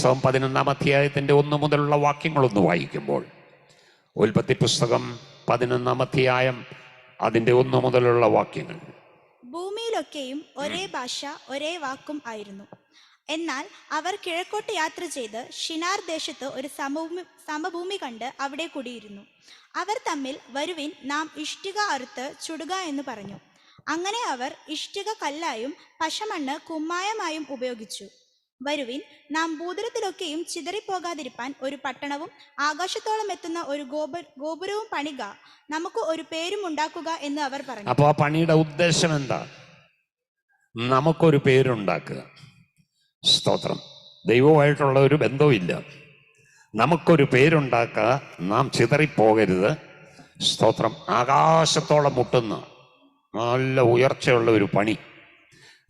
പുസ്തകം 11-ാം അധ്യായത്തിന്റെ 1 മുതലുള്ള വാക്യങ്ങളൊന്ന് വായിക്കുമ്പോൾ, ഉൽപ്പത്തി പുസ്തകം 11-ാം അധ്യായം അതിന്റെ 1 മുതലുള്ള വാക്യങ്ങൾ. ഭൂമിയിലൊക്കെയും ഒരേ ഭാഷ ഒരേ വാക്കും ആയിരുന്നു. എന്നാൽ അവർ കിഴക്കോട്ട് യാത്ര ചെയ്ത് ഷിനാർ ദേശത്ത് ഒരു സമഭൂമി കണ്ട് അവിടെ കുടിയിരുന്നു. അവർ തമ്മിൽ, വരുവിൻ, നാം ഇഷ്ടിക അറുത്ത് ചുടുക എന്ന് പറഞ്ഞു. അങ്ങനെ അവർ ഇഷ്ടിക കല്ലായും പശമണ്ണ് കുമ്മായമായും ഉപയോഗിച്ചു. വരുവിൻ, നാം ഭൂതലത്തിലൊക്കെയും ചിതറിപ്പോകാതിരിപ്പാൻ ഒരു പട്ടണവും ആകാശത്തോളം എത്തുന്ന ഒരു ഗോപുരവും പണിക, നമുക്ക് ഒരു പേരും ഉണ്ടാക്കുക എന്ന് അവർ പറഞ്ഞു. അപ്പൊ ആ പണിയുടെ ഉദ്ദേശം എന്താ? നമുക്കൊരു പേരുണ്ടാക്കുക. സ്തോത്രം. ദൈവവുമായിട്ടുള്ള ഒരു ബന്ധവും ഇല്ല. നമുക്കൊരു പേരുണ്ടാക്കുക, നാം ചിതറിപ്പോകരുത്. സ്തോത്രം. ആകാശത്തോളം മുട്ടുന്ന നല്ല ഉയർച്ചയുള്ള ഒരു പണി,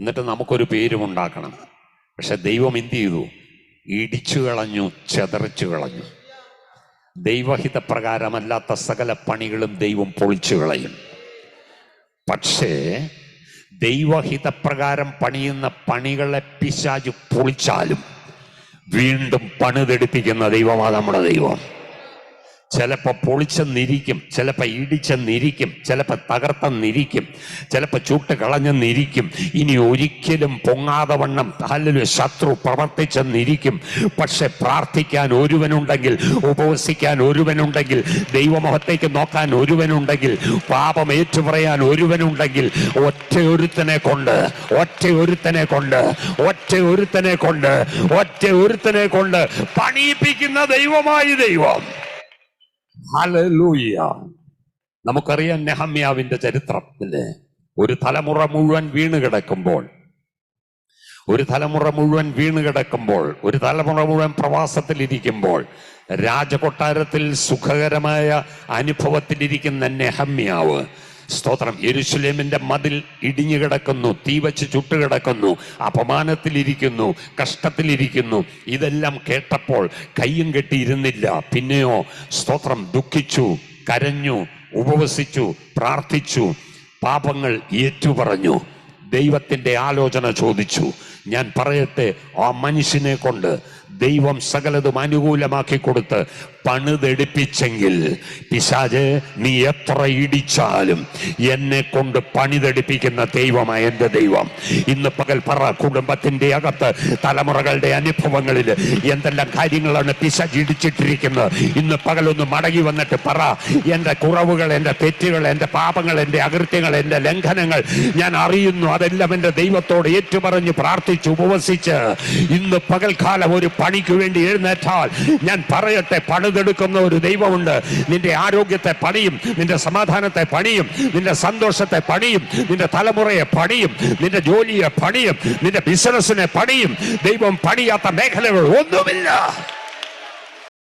എന്നിട്ട് നമുക്കൊരു പേരും ഉണ്ടാക്കണം. പക്ഷെ ദൈവം എന്ത് ചെയ്തു? ഇടിച്ചു കളഞ്ഞു, ചെതറിച്ചു കളഞ്ഞു. ദൈവഹിതപ്രകാരമല്ലാത്ത സകല പണികളും ദൈവം പൊളിച്ചു കളയും. പക്ഷേ ദൈവഹിതപ്രകാരം പണിയുന്ന പണികളെ പിശാച് പൊളിച്ചാലും വീണ്ടും പണിതെടുപ്പിക്കുന്ന ദൈവമാണ് നമ്മുടെ ദൈവം. ചിലപ്പോൾ പൊളിച്ചെന്നിരിക്കും, ചിലപ്പോൾ ഇടിച്ചെന്നിരിക്കും, ചിലപ്പോൾ തകർത്തെന്നിരിക്കും, ചിലപ്പോൾ ചൂട്ട് കളഞ്ഞെന്നിരിക്കും. ഇനി ഒരിക്കലും പൊങ്ങാതെ വണ്ണം ശത്രു പ്രവർത്തിച്ചെന്നിരിക്കും. പക്ഷെ പ്രാർത്ഥിക്കാൻ ഒരുവനുണ്ടെങ്കിൽ, ഉപവസിക്കാൻ ഒരുവനുണ്ടെങ്കിൽ, ദൈവമുഖത്തേക്ക് നോക്കാൻ ഒരുവനുണ്ടെങ്കിൽ, പാപം ഏറ്റുപറയാൻ ഒരുവനുണ്ടെങ്കിൽ, ഒറ്റയൊരുത്തനെ കൊണ്ട് പണിയിപ്പിക്കുന്ന ദൈവമായി ദൈവം. ഹല്ലേലൂയ. നമുക്കറിയാം നെഹമ്യാവിന്റെ ചരിത്രം അല്ലേ? ഒരു തലമുറ മുഴുവൻ വീണ് കിടക്കുമ്പോൾ, ഒരു തലമുറ മുഴുവൻ പ്രവാസത്തിലിരിക്കുമ്പോൾ, രാജകൊട്ടാരത്തിൽ സുഖകരമായ അനുഭവത്തിലിരിക്കുന്ന നെഹമ്യാവ്, സ്തോത്രം, യെരൂശലേമിന്റെ മതിൽ ഇടിഞ്ഞു കിടക്കുന്നു, തീ വച്ച് ചുട്ടുകിടക്കുന്നു, അപമാനത്തിലിരിക്കുന്നു, കഷ്ടത്തിലിരിക്കുന്നു. ഇതെല്ലാം കേട്ടപ്പോൾ കയ്യും കെട്ടിയിരുന്നില്ല. പിന്നെയോ സ്തോത്രം, ദുഃഖിച്ചു, കരഞ്ഞു, ഉപവസിച്ചു, പ്രാർത്ഥിച്ചു, പാപങ്ങൾ ഏറ്റുപറഞ്ഞു, ദൈവത്തിന്റെ ആലോചന ചോദിച്ചു. ഞാൻ പറയട്ടെ, ആ മനുഷ്യനെ കൊണ്ട് ദൈവം സകലതും അനുകൂലമാക്കി കൊടുത്ത് പണിതെടുപ്പിച്ചെങ്കിൽ, പിശാചേ, നീ എത്ര ഇടിച്ചാലും എന്നെ കൊണ്ട് പണിതെടുപ്പിക്കുന്ന ദൈവമാണ് എൻ്റെ ദൈവം. ഇന്ന് പകൽ പറ, കുടുംബത്തിന്റെ അകത്ത് തലമുറകളുടെ അനുഭവങ്ങളിൽ എന്തെല്ലാം കാര്യങ്ങളാണ് പിശാച് ഇടിച്ചിട്ടിരിക്കുന്നത്. ഇന്ന് പകലൊന്ന് മടങ്ങി വന്നിട്ട് പറ, എൻ്റെ കുറവുകൾ, എൻ്റെ തെറ്റുകൾ, എൻ്റെ പാപങ്ങൾ, എൻ്റെ അകൃത്യങ്ങൾ, എൻ്റെ ലംഘനങ്ങൾ ഞാൻ അറിയുന്നു. അതെല്ലാം എൻ്റെ ദൈവത്തോട് ഏറ്റുപറഞ്ഞ് പ്രാർത്ഥിച്ച് ഉപവസിച്ച് ഇന്ന് പകൽക്കാലം ഒരു പണിക്ക് വേണ്ടി എഴുന്നേറ്റാൽ, ഞാൻ പറയട്ടെ, പണിതെടുക്കുന്ന ഒരു ദൈവമുണ്ട്. നിന്റെ ആരോഗ്യത്തെ പണിയും, നിന്റെ സമാധാനത്തെ പണിയും, നിന്റെ സന്തോഷത്തെ പണിയും, നിന്റെ തലമുറയെ പണിയും, നിന്റെ ജോലിയെ പണിയും, നിന്റെ ബിസിനസ്സിനെ പണിയും. ദൈവം പണിയാത്ത മേഖലകൾ ഒന്നുമില്ല.